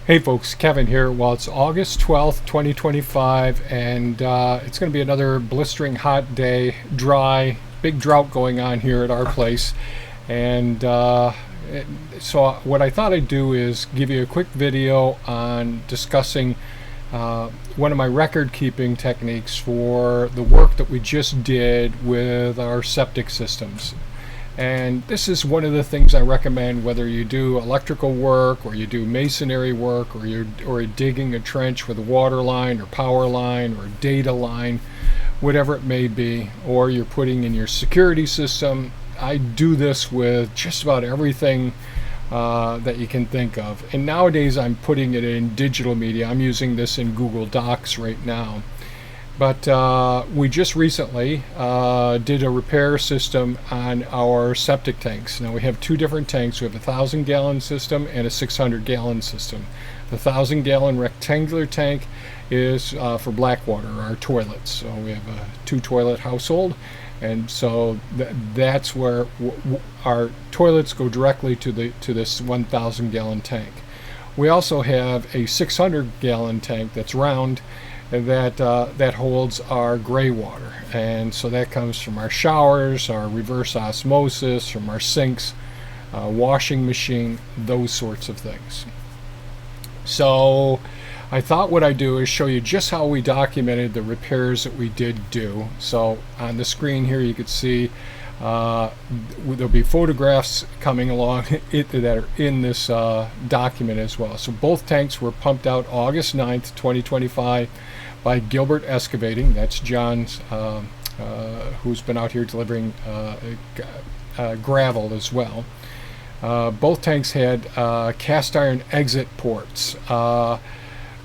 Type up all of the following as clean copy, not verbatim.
Hey folks, Kevin here. Well, it's August 12th, 2025, and it's going to be another blistering hot day, dry, big drought going on here at our place. And so, what I thought I'd do is give you a quick video on discussing one of my record keeping techniques for the work that we just did with our septic systems. And this is one of the things I recommend whether you do electrical work or you do masonry work or you're digging a trench with a water line or power line or data line, whatever it may be, or you're putting in your security system. I do this with just about everything that you can think of. And nowadays I'm putting it in digital media. I'm using this in Google Docs right now. But we just recently did a repair system on our septic tanks. Now we have two different tanks. We have a 1,000-gallon system and a 600-gallon system. The 1,000-gallon rectangular tank is for black water, our toilets. So we have a two-toilet household, and so that's where our toilets go directly to this 1,000-gallon tank. We also have a 600-gallon tank that's round, that holds our gray water, and so that comes from our showers, our reverse osmosis, from our sinks, washing machine, those sorts of things. So I thought what I'd do is show you just how we documented the repairs that we did do. So on the screen here you could see there'll be photographs coming along that are in this document as well. So both tanks were pumped out August 9th, 2025 by Gilbert Excavating. That's John's, who's been out here delivering gravel as well. Both tanks had cast iron exit ports,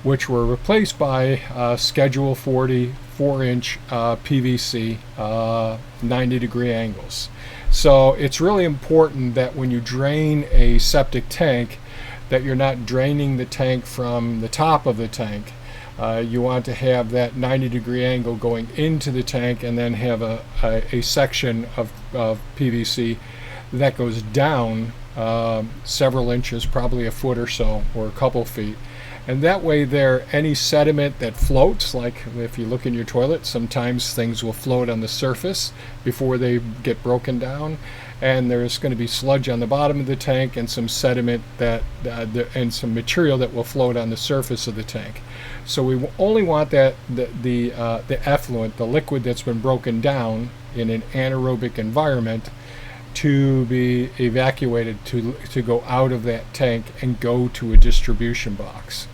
which were replaced by Schedule 40 4-inch PVC 90-degree angles. So it's really important that when you drain a septic tank that you're not draining the tank from the top of the tank. You want to have that 90-degree angle going into the tank and then have a section of PVC that goes down several inches, probably a foot or so, or a couple feet. And that way any sediment that floats, like if you look in your toilet, sometimes things will float on the surface before they get broken down, and there's going to be sludge on the bottom of the tank and some sediment and some material that will float on the surface of the tank. So we only want the effluent, the liquid that's been broken down in an anaerobic environment, to be evacuated to go out of that tank and go to a distribution box.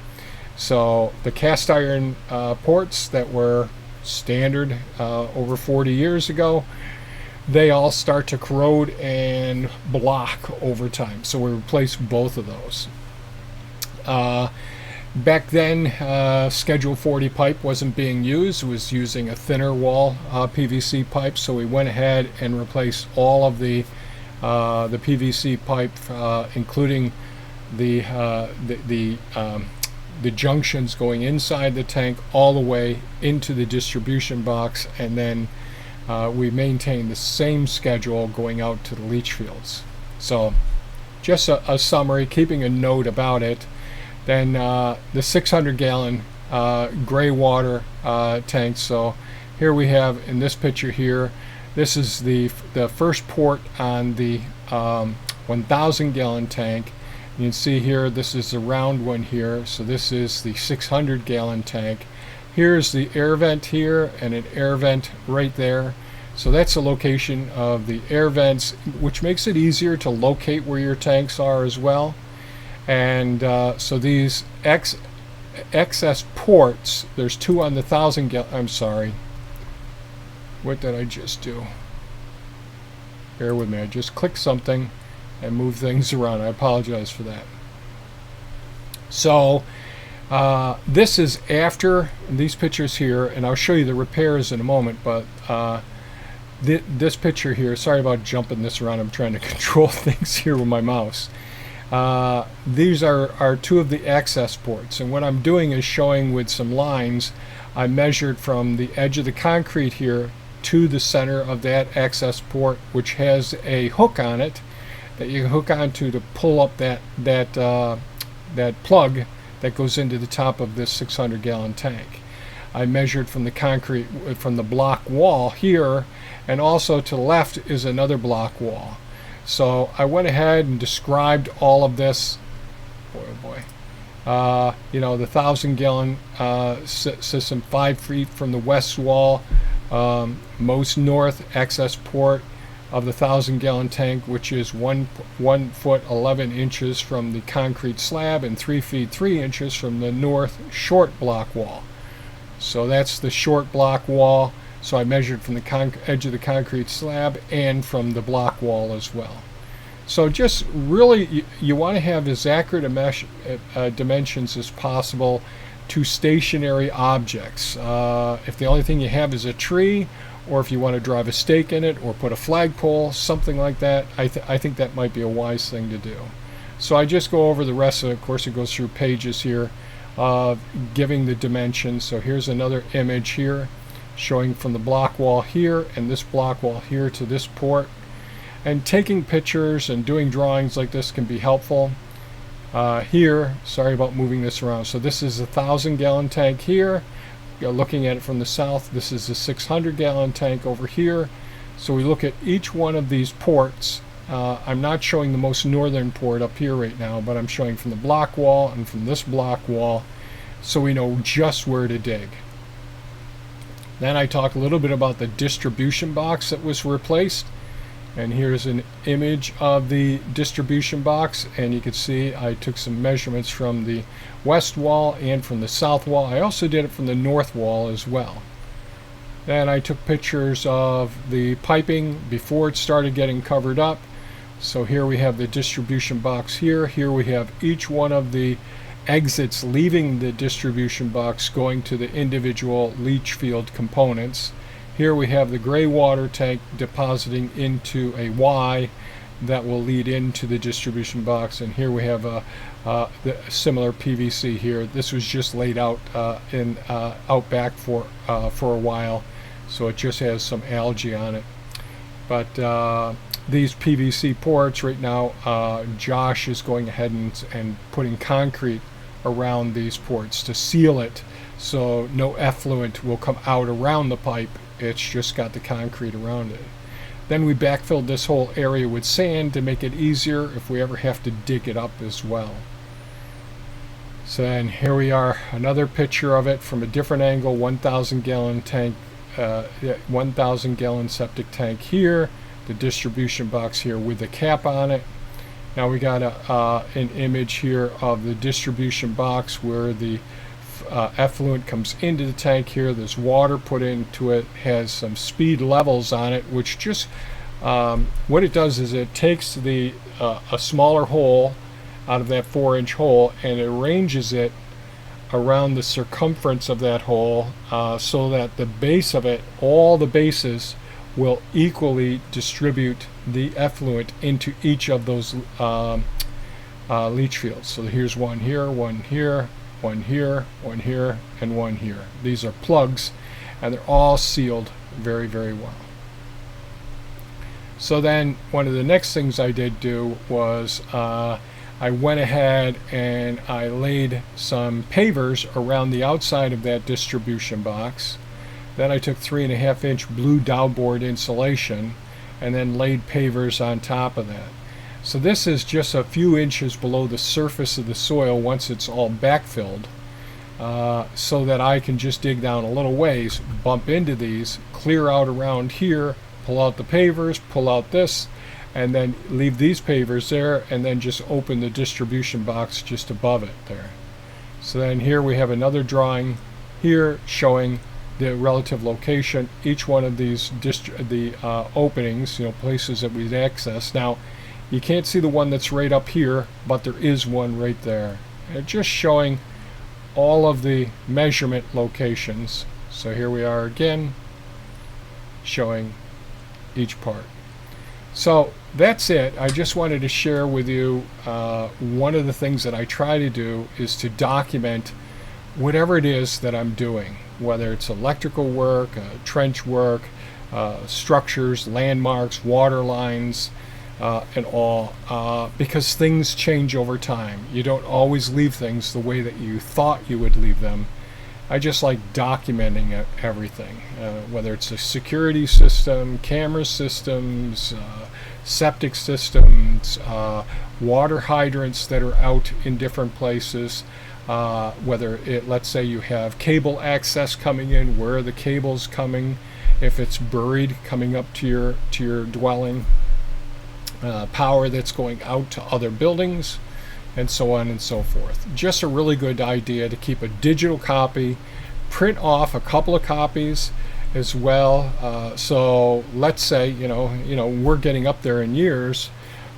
So the cast iron ports that were standard over 40 years ago, they all start to corrode and block over time. So we replaced both of those. Back then, Schedule 40 pipe wasn't being used. It was using a thinner wall PVC pipe. So we went ahead and replaced all of the PVC pipe, including the junctions going inside the tank all the way into the distribution box, and then we maintain the same schedule going out to the leach fields. So just a summary, keeping a note about it. Then the 600-gallon gray water tank. So here we have in this picture here, this is the first port on the 1,000-gallon tank. You can see here, this is the round one here. So this is the 600-gallon tank. Here's the air vent here and an air vent right there. So that's the location of the air vents, which makes it easier to locate where your tanks are as well. And so these excess ports, there's two on the 1,000-gallon. I'm sorry. What did I just do? Bear with me. I just clicked something and moved things around. I apologize for that. So this is after these pictures here, and I'll show you the repairs in a moment, but this picture here, sorry about jumping this around. I'm trying to control things here with my mouse. These are two of the access ports, and what I'm doing is showing with some lines. I measured from the edge of the concrete here to the center of that access port, which has a hook on it that you can hook onto to pull up that plug that goes into the top of this 600-gallon tank. I measured from the concrete, from the block wall here, and also to the left is another block wall. So I went ahead and described all of this. Boy, oh boy. You know, the 1,000-gallon system, 5 feet from the west wall, most north access port of the 1,000-gallon tank, which is 1 foot 11 inches from the concrete slab and 3 feet 3 inches from the north short block wall. So that's the short block wall. So I measured from the edge of the concrete slab and from the block wall as well. So just really, you want to have as accurate dimensions as possible to stationary objects. If the only thing you have is a tree, or if you want to drive a stake in it or put a flagpole, something like that, I think that might be a wise thing to do. So I just go over the rest of it. Of course, it goes through pages here giving the dimensions. So here's another image here showing from the block wall here and this block wall here to this port. And taking pictures and doing drawings like this can be helpful. Here, sorry about moving this around. So this is a 1,000-gallon tank here. You're looking at it from the south. This is a 600-gallon tank over here. So we look at each one of these ports. I'm not showing the most northern port up here right now, but I'm showing from the block wall and from this block wall, so we know just where to dig. Then I talk a little bit about the distribution box that was replaced. And here's an image of the distribution box, and you can see I took some measurements from the west wall and from the south wall. I also did it from the north wall as well. Then I took pictures of the piping before it started getting covered up. So here we have the distribution box here. Here we have each one of the exits leaving the distribution box going to the individual leach field components. Here we have the gray water tank depositing into a Y that will lead into the distribution box, and here we have the similar PVC here. This was just laid out out back for a while, so it just has some algae on it. But these PVC ports right now, Josh is going ahead and putting concrete around these ports to seal it, so no effluent will come out around the pipe. It's just got the concrete around it. Then we backfilled this whole area with sand to make it easier if we ever have to dig it up as well. So then here we are, another picture of it from a different angle. 1,000-gallon tank, 1,000-gallon septic tank here, the distribution box here with the cap on it. Now we got an image here of the distribution box where the effluent comes into the tank here. There's water put into it, has some speed levels on it, which just what it does is it takes a smaller hole out of that 4-inch hole and it arranges it around the circumference of that hole so that the base of it, all the bases, will equally distribute the effluent into each of those leach fields. So here's one here, one here, one here, one here, and one here. These are plugs, and they're all sealed very, very well. So then one of the next things I did do was I went ahead and I laid some pavers around the outside of that distribution box. Then I took 3.5-inch blue dowelboard insulation and then laid pavers on top of that. So this is just a few inches below the surface of the soil once it's all backfilled, so that I can just dig down a little ways, bump into these, clear out around here, pull out the pavers, pull out this, and then leave these pavers there, and then just open the distribution box just above it there. So then here we have another drawing here showing the relative location, each one of these openings, places that we'd access. Now, you can't see the one that's right up here, but there is one right there. And just showing all of the measurement locations. So here we are again, showing each part. So that's it. I just wanted to share with you one of the things that I try to do is to document whatever it is that I'm doing, whether it's electrical work, trench work, structures, landmarks, water lines, and all, because things change over time. You don't always leave things the way that you thought you would leave them. I just like documenting everything, whether it's a security system, camera systems, septic systems, water hydrants that are out in different places, whether let's say you have cable access coming in, where are the cables coming, if it's buried coming up to your dwelling, power that's going out to other buildings, and so on and so forth. Just a really good idea to keep a digital copy, print off a couple of copies as well. So let's say we're getting up there in years.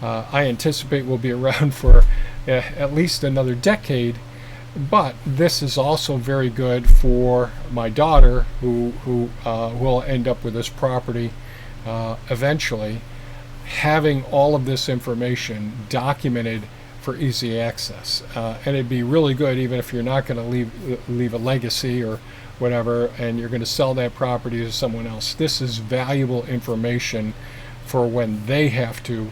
I anticipate we'll be around for at least another decade. But this is also very good for my daughter, who will end up with this property eventually, having all of this information documented for easy access. And it'd be really good, even if you're not going to leave a legacy or whatever, and you're going to sell that property to someone else. This is valuable information for when they have to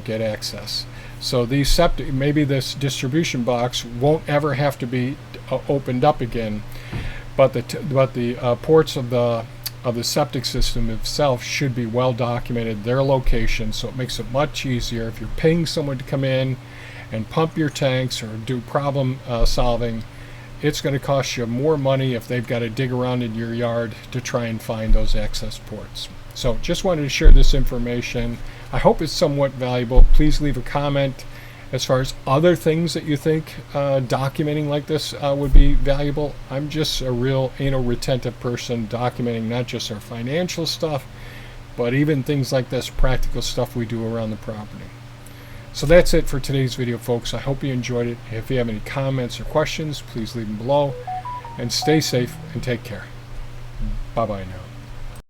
get access. So these septic, maybe this distribution box won't ever have to be opened up again, but the ports of the septic system itself should be well documented, their location, so it makes it much easier. If you're paying someone to come in and pump your tanks or do problem solving, it's going to cost you more money if they've got to dig around in your yard to try and find those access ports. So just wanted to share this information. I hope it's somewhat valuable. Please leave a comment as far as other things that you think documenting like this would be valuable. I'm just a real anal retentive person, documenting not just our financial stuff, but even things like this practical stuff we do around the property. So that's it for today's video, folks. I hope you enjoyed it. If you have any comments or questions, please leave them below. And stay safe and take care. Bye-bye now.